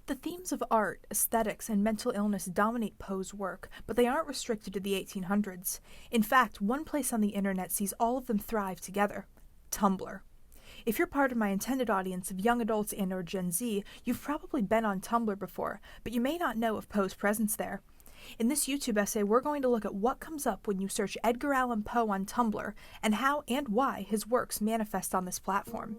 The themes of art, aesthetics, and mental illness dominate Poe's work, but they aren't restricted to the 1800s. In fact, one place on the internet sees all of them thrive together: Tumblr. If you're part of my intended audience of young adults and/or Gen Z, you've probably been on Tumblr before, but you may not know of Poe's presence there. In this YouTube essay, we're going to look at what comes up when you search Edgar Allan Poe on Tumblr, and how and why his works manifest on this platform.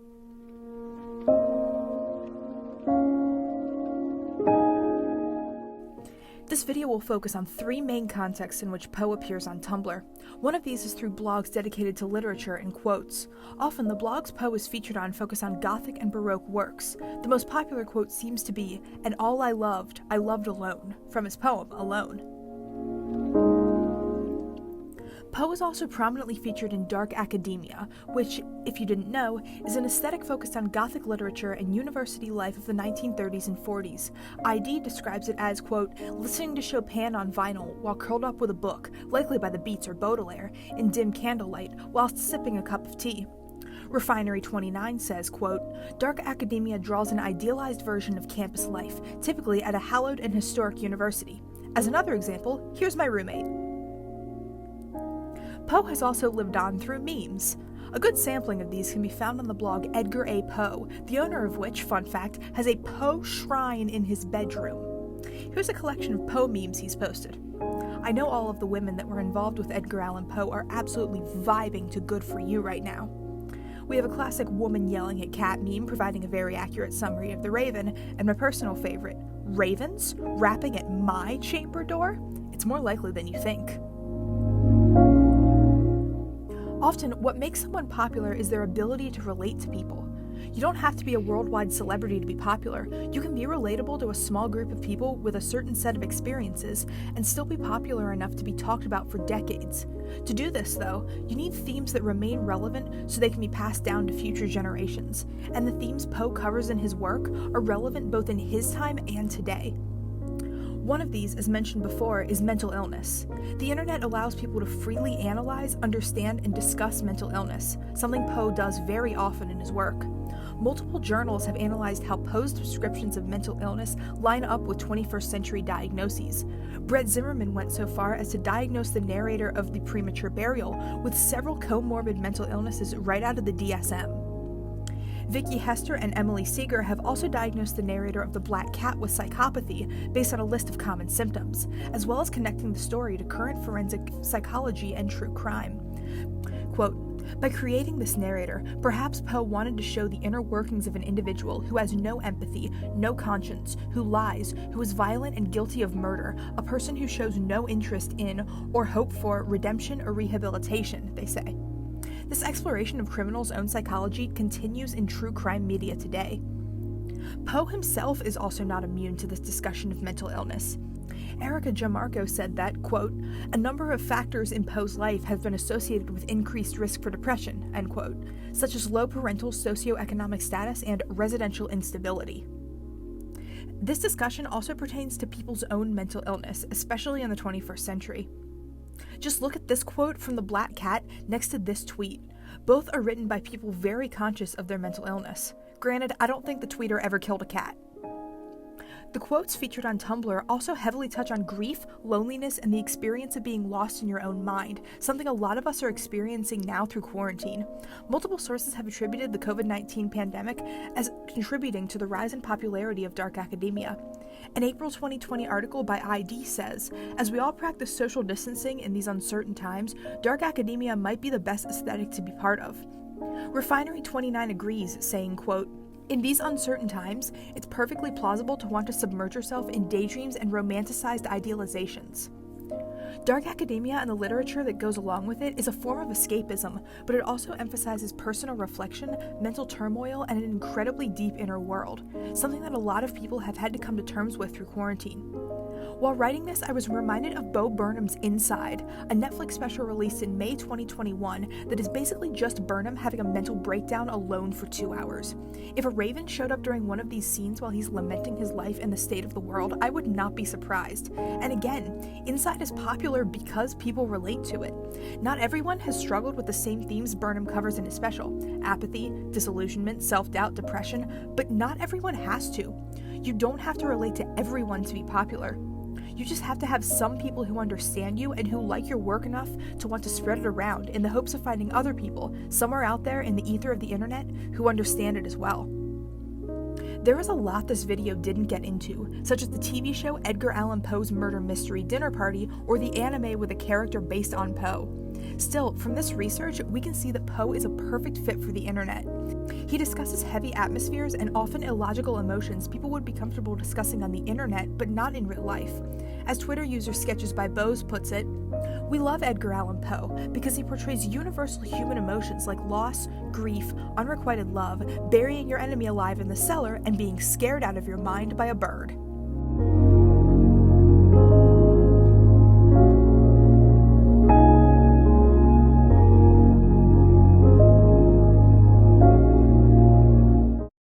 This video will focus on three main contexts in which Poe appears on Tumblr. One of these is through blogs dedicated to literature and quotes. Often, the blogs Poe is featured on focus on Gothic and Baroque works. The most popular quote seems to be, "And all I loved alone," from his poem, Alone. Poe is also prominently featured in dark academia, which, if you didn't know, is an aesthetic focused on Gothic literature and university life of the 1930s and 40s. ID describes it as, quote, listening to Chopin on vinyl while curled up with a book, likely by the Beats or Baudelaire, in dim candlelight, whilst sipping a cup of tea. Refinery 29 says, quote, dark academia draws an idealized version of campus life, typically at a hallowed and historic university. As another example, here's my roommate. Poe has also lived on through memes. A good sampling of these can be found on the blog Edgar A. Poe, the owner of which, fun fact, has a Poe shrine in his bedroom. Here's a collection of Poe memes he's posted. I know all of the women that were involved with Edgar Allan Poe are absolutely vibing to Good For You right now. We have a classic woman yelling at cat meme providing a very accurate summary of the Raven, and my personal favorite, ravens rapping at my chamber door? It's more likely than you think. Often, what makes someone popular is their ability to relate to people. You don't have to be a worldwide celebrity to be popular. You can be relatable to a small group of people with a certain set of experiences and still be popular enough to be talked about for decades. To do this, though, you need themes that remain relevant so they can be passed down to future generations. And the themes Poe covers in his work are relevant both in his time and today. One of these, as mentioned before, is mental illness. The internet allows people to freely analyze, understand, and discuss mental illness, something Poe does very often in his work. Multiple journals have analyzed how Poe's descriptions of mental illness line up with 21st century diagnoses. Brett Zimmerman went so far as to diagnose the narrator of The Premature Burial with several comorbid mental illnesses right out of the DSM. Vicky Hester and Emily Seeger have also diagnosed the narrator of The Black Cat with psychopathy based on a list of common symptoms, as well as connecting the story to current forensic psychology and true crime. Quote, by creating this narrator, perhaps Poe wanted to show the inner workings of an individual who has no empathy, no conscience, who lies, who is violent and guilty of murder, a person who shows no interest in or hope for redemption or rehabilitation, they say. This exploration of criminals' own psychology continues in true crime media today. Poe himself is also not immune to this discussion of mental illness. Erica Giammarco said that, quote, a number of factors in Poe's life have been associated with increased risk for depression, end quote, such as low parental socioeconomic status and residential instability. This discussion also pertains to people's own mental illness, especially in the 21st century. Just look at this quote from The Black Cat next to this tweet. Both are written by people very conscious of their mental illness. Granted, I don't think the tweeter ever killed a cat. The quotes featured on Tumblr also heavily touch on grief, loneliness, and the experience of being lost in your own mind, something a lot of us are experiencing now through quarantine. Multiple sources have attributed the COVID-19 pandemic as contributing to the rise in popularity of dark academia. An April 2020 article by ID says, as we all practice social distancing in these uncertain times, dark academia might be the best aesthetic to be part of. Refinery 29 agrees, saying, quote, in these uncertain times, it's perfectly plausible to want to submerge yourself in daydreams and romanticized idealizations. Dark academia and the literature that goes along with it is a form of escapism, but it also emphasizes personal reflection, mental turmoil, and an incredibly deep inner world, something that a lot of people have had to come to terms with through quarantine. While writing this, I was reminded of Bo Burnham's Inside, a Netflix special released in May 2021 that is basically just Burnham having a mental breakdown alone for 2 hours. If a raven showed up during one of these scenes while he's lamenting his life and the state of the world, I would not be surprised. And again, Inside is popular because people relate to it. Not everyone has struggled with the same themes Burnham covers in his special: apathy, disillusionment, self-doubt, depression, but not everyone has to. You don't have to relate to everyone to be popular. You just have to have some people who understand you and who like your work enough to want to spread it around in the hopes of finding other people somewhere out there in the ether of the internet who understand it as well. There is a lot this video didn't get into, such as the TV show Edgar Allan Poe's Murder Mystery Dinner Party or the anime with a character based on Poe. Still, from this research, we can see that Poe is a perfect fit for the internet. He discusses heavy atmospheres and often illogical emotions people would be comfortable discussing on the internet, but not in real life. As Twitter user Sketches by Bose puts it, "We love Edgar Allan Poe because he portrays universal human emotions like loss, grief, unrequited love, burying your enemy alive in the cellar, and being scared out of your mind by a bird."